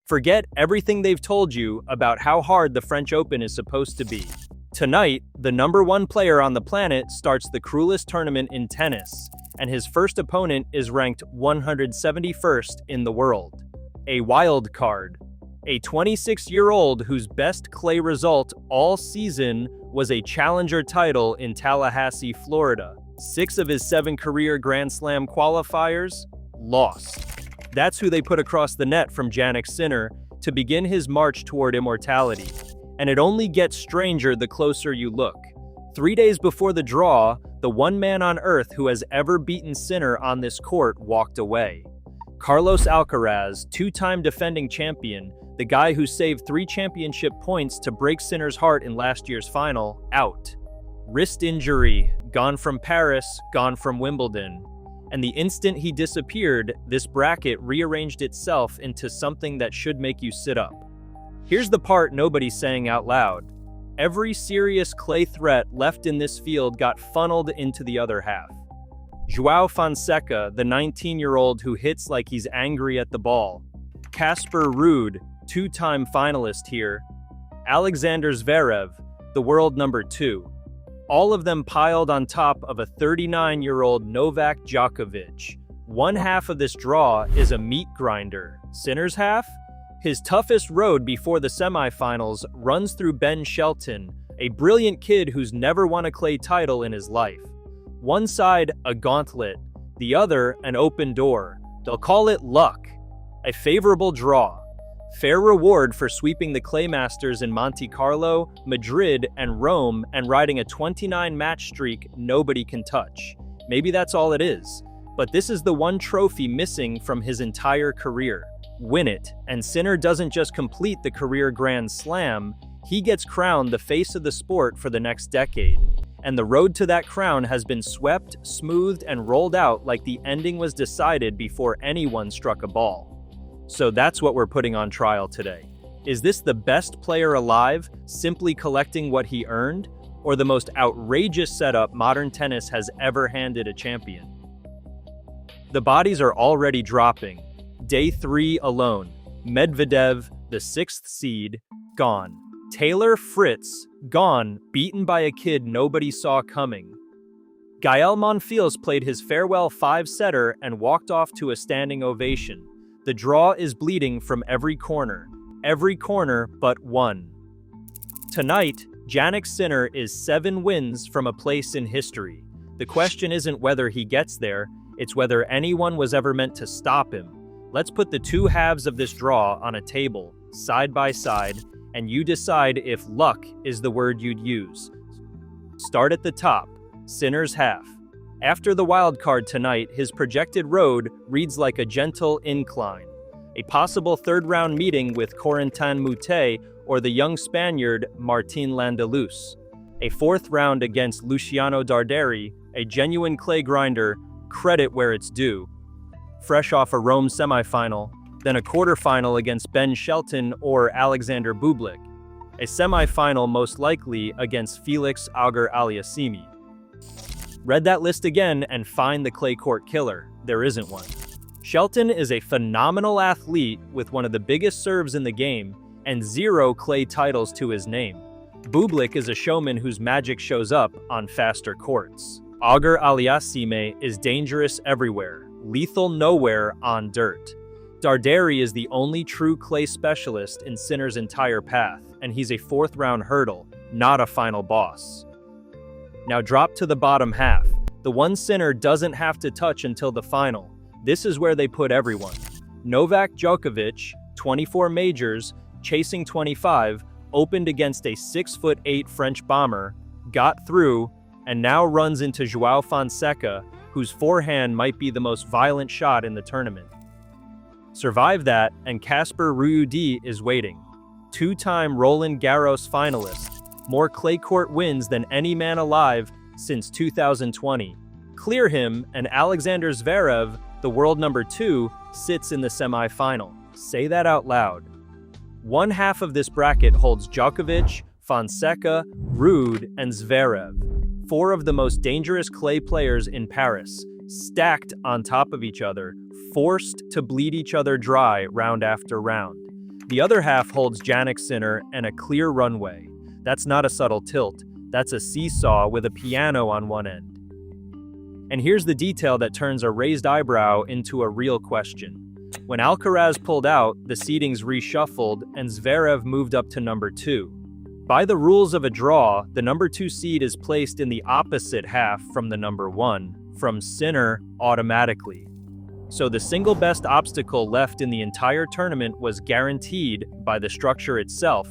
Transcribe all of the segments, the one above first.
Forget everything they've told you about how hard the French Open is supposed to be. Tonight, the #1 player on the planet starts the cruelest tournament in tennis, and his first opponent is ranked 171st in the world. A wild card. A 26-year-old whose best clay result all season was a challenger title in Tallahassee, Florida. 6 of his 7 career Grand Slam qualifiers lost. That's who they put across the net from Jannik Sinner to begin his march toward immortality. And it only gets stranger the closer you look. 3 days before the draw, the one man on earth who has ever beaten Sinner on this court walked away. Carlos Alcaraz, 2-time defending champion, the guy who saved 3 championship points to break Sinner's heart in last year's final, out. Wrist injury, gone from Paris, gone from Wimbledon. And the instant he disappeared, this bracket rearranged itself into something that should make you sit up. Here's the part nobody's saying out loud. Every serious clay threat left in this field got funneled into the other half. João Fonseca, the 19-year-old who hits like he's angry at the ball. Casper Ruud, 2-time finalist here. Alexander Zverev, the world #2. All of them piled on top of a 39-year-old Novak Djokovic. One half of this draw is a meat grinder. Sinner's half? His toughest road before the semifinals runs through Ben Shelton, a brilliant kid who's never won a clay title in his life. One side, a gauntlet, the other, an open door. They'll call it luck. A favorable draw. Fair reward for sweeping the clay masters in Monte Carlo, Madrid, and Rome and riding a 29-match streak nobody can touch. Maybe that's all it is. But this is the one trophy missing from his entire career. Win it, and Sinner doesn't just complete the career Grand Slam, he gets crowned the face of the sport for the next decade. And the road to that crown has been swept, smoothed, and rolled out like the ending was decided before anyone struck a ball. So that's what we're putting on trial today. Is this the best player alive, simply collecting what he earned, or the most outrageous setup modern tennis has ever handed a champion? The bodies are already dropping. Day 3 alone. Medvedev, the 6th seed, gone. Taylor Fritz, gone, beaten by a kid nobody saw coming. Gael Monfils played his farewell 5-setter and walked off to a standing ovation. The draw is bleeding from every corner but one. Tonight, Jannik Sinner is 7 wins from a place in history. The question isn't whether he gets there, it's whether anyone was ever meant to stop him. Let's put the 2 halves of this draw on a table, side by side, and you decide if luck is the word you'd use. Start at the top, Sinner's half. After the wild card tonight, his projected road reads like a gentle incline. A possible 3rd-round meeting with Corentin Moutet or the young Spaniard Martin Landelus. A 4th round against Luciano Darderi, a genuine clay grinder, credit where it's due. Fresh off a Rome semifinal, then a quarterfinal against Ben Shelton or Alexander Bublik. A semifinal most likely against Felix Auger-Aliassime. Read that list again and find the clay court killer. There isn't one. Shelton is a phenomenal athlete with one of the biggest serves in the game and 0 clay titles to his name. Bublik is a showman whose magic shows up on faster courts. Auger-Aliassime is dangerous everywhere, lethal nowhere on dirt. Darderi is the only true clay specialist in Sinner's entire path, and he's a 4th-round hurdle, not a final boss. Now drop to the bottom half. The one Sinner doesn't have to touch until the final. This is where they put everyone. Novak Djokovic, 24 majors, chasing 25, opened against a 6'8" French bomber, got through, and now runs into João Fonseca, whose forehand might be the most violent shot in the tournament. Survive that, and Casper Ruud is waiting. 2-time Roland Garros finalist. More clay court wins than any man alive since 2020. Clear him, and Alexander Zverev, the world '2, sits in the semi-final. Say that out loud. One half of this bracket holds Djokovic, Fonseca, Ruud, and Zverev, 4 of the most dangerous clay players in Paris, stacked on top of each other, forced to bleed each other dry round after round. The other half holds Jannik Sinner and a clear runway. That's not a subtle tilt, that's a seesaw with a piano on one end. And here's the detail that turns a raised eyebrow into a real question. When Alcaraz pulled out, the seedings reshuffled and Zverev moved up to number 2. By the rules of a draw, the number 2 seed is placed in the opposite half from the number 1, from Sinner automatically. So the single best obstacle left in the entire tournament was guaranteed by the structure itself,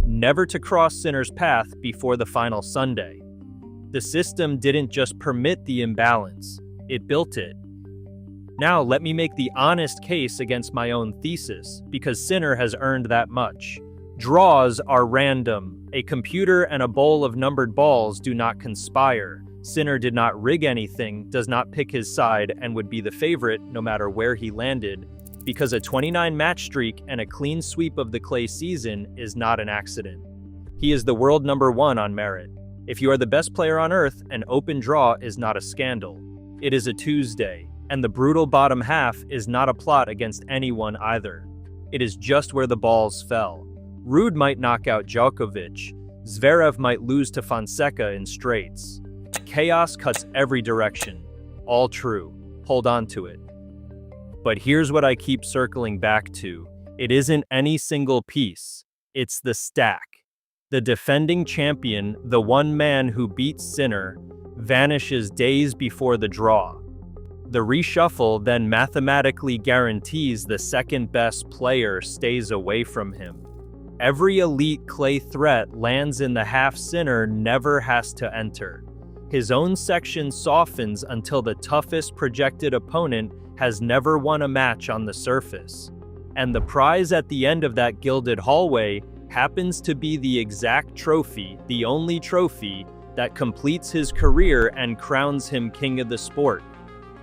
never to cross Sinner's path before the final Sunday. The system didn't just permit the imbalance, it built it. Now let me make the honest case against my own thesis, because Sinner has earned that much. Draws are random. A computer and a bowl of numbered balls do not conspire. Sinner did not rig anything, does not pick his side, and would be the favorite no matter where he landed, because a 29-match streak and a clean sweep of the clay season is not an accident. He is the world number 1 on merit. If you are the best player on earth, an open draw is not a scandal. It is a Tuesday, and the brutal bottom half is not a plot against anyone either. It is just where the balls fell. Ruud might knock out Djokovic. Zverev might lose to Fonseca in straights. Chaos cuts every direction. All true. Hold on to it. But here's what I keep circling back to. It isn't any single piece. It's the stack. The defending champion, the one man who beats Sinner, vanishes days before the draw. The reshuffle then mathematically guarantees the second best player stays away from him. Every elite clay threat lands in the half Sinner never has to enter. His own section softens until the toughest projected opponent has never won a match on the surface. And the prize at the end of that gilded hallway happens to be the exact trophy, the only trophy, that completes his career and crowns him king of the sport.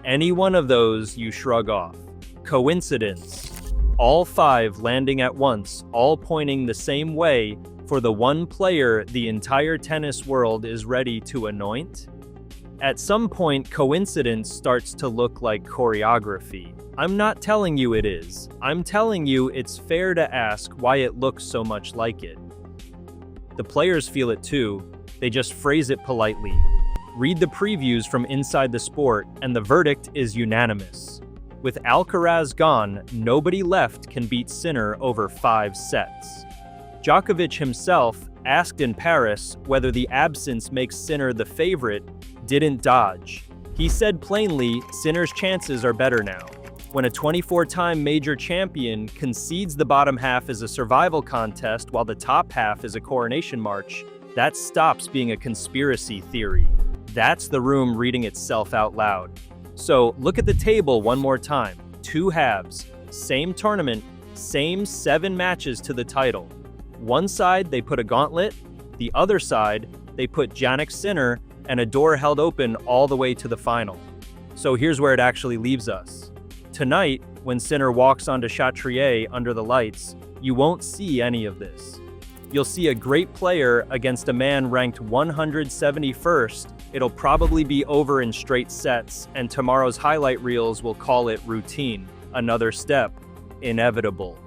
Any one of those you shrug off. Coincidence. All 5 landing at once, all pointing the same way for the one player the entire tennis world is ready to anoint? At some point, coincidence starts to look like choreography. I'm not telling you it is. I'm telling you it's fair to ask why it looks so much like it. The players feel it too, they just phrase it politely. Read the previews from inside the sport, and the verdict is unanimous. With Alcaraz gone, nobody left can beat Sinner over 5 sets. Djokovic himself, asked in Paris whether the absence makes Sinner the favorite, didn't dodge. He said plainly, Sinner's chances are better now. When a 24-time major champion concedes the bottom half is a survival contest while the top half is a coronation march, that stops being a conspiracy theory. That's the room reading itself out loud. So look at the table one more time. 2 halves, same tournament, same 7 matches to the title. One side they put a gauntlet, the other side they put Jannik Sinner and a door held open all the way to the final. So here's where it actually leaves us. Tonight, when Sinner walks onto Chatrier under the lights, you won't see any of this. You'll see a great player against a man ranked 171st. It'll probably be over in straight sets, and tomorrow's highlight reels will call it routine, another step, inevitable.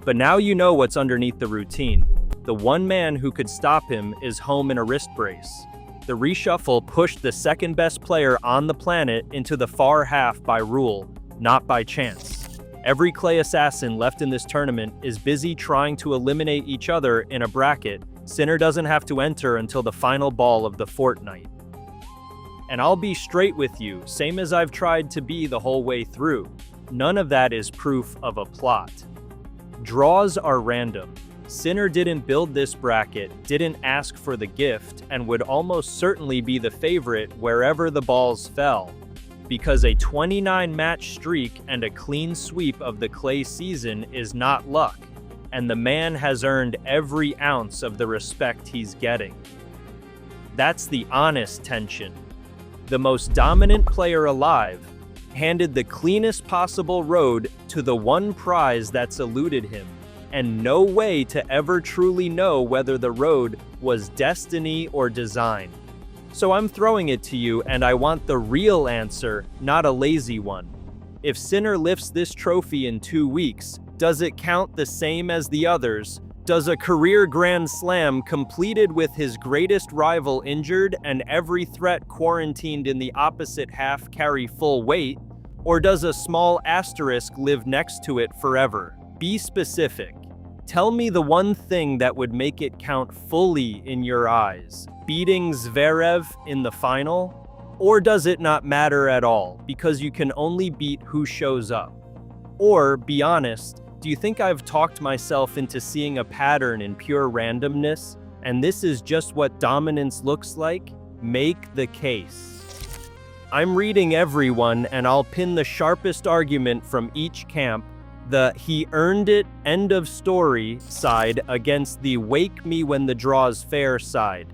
But now you know what's underneath the routine. The one man who could stop him is home in a wrist brace. The reshuffle pushed the second best player on the planet into the far half by rule, not by chance. Every clay assassin left in this tournament is busy trying to eliminate each other in a bracket. Sinner doesn't have to enter until the final ball of the fortnight. And I'll be straight with you, same as I've tried to be the whole way through. None of that is proof of a plot. Draws are random. Sinner didn't build this bracket, didn't ask for the gift, and would almost certainly be the favorite wherever the balls fell. Because a 29-match streak and a clean sweep of the clay season is not luck, and the man has earned every ounce of the respect he's getting. That's the honest tension. The most dominant player alive handed the cleanest possible road to the one prize that's eluded him, and no way to ever truly know whether the road was destiny or design. So I'm throwing it to you, and I want the real answer, not a lazy one. If Sinner lifts this trophy in 2 weeks, Does it count the same as the others? Does a career Grand Slam completed with his greatest rival injured and every threat quarantined in the opposite half carry full weight? Or does a small asterisk live next to it forever? Be specific. Tell me the one thing that would make it count fully in your eyes. Beating Zverev in the final? Or does it not matter at all because you can only beat who shows up? Or, be honest, do you think I've talked myself into seeing a pattern in pure randomness, and this is just what dominance looks like? Make the case. I'm reading everyone, and I'll pin the sharpest argument from each camp, the "he earned it, end of story" side against the "wake me when the draw's fair" side.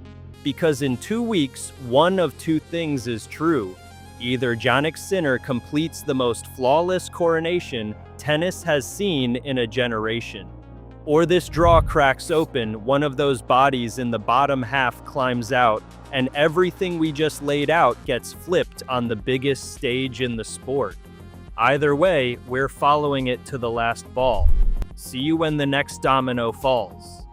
Because in 2 weeks, one of two things is true. Either Jannik Sinner completes the most flawless coronation tennis has seen in a generation, or this draw cracks open, one of those bodies in the bottom half climbs out, and everything we just laid out gets flipped on the biggest stage in the sport. Either way, we're following it to the last ball. See you when the next domino falls.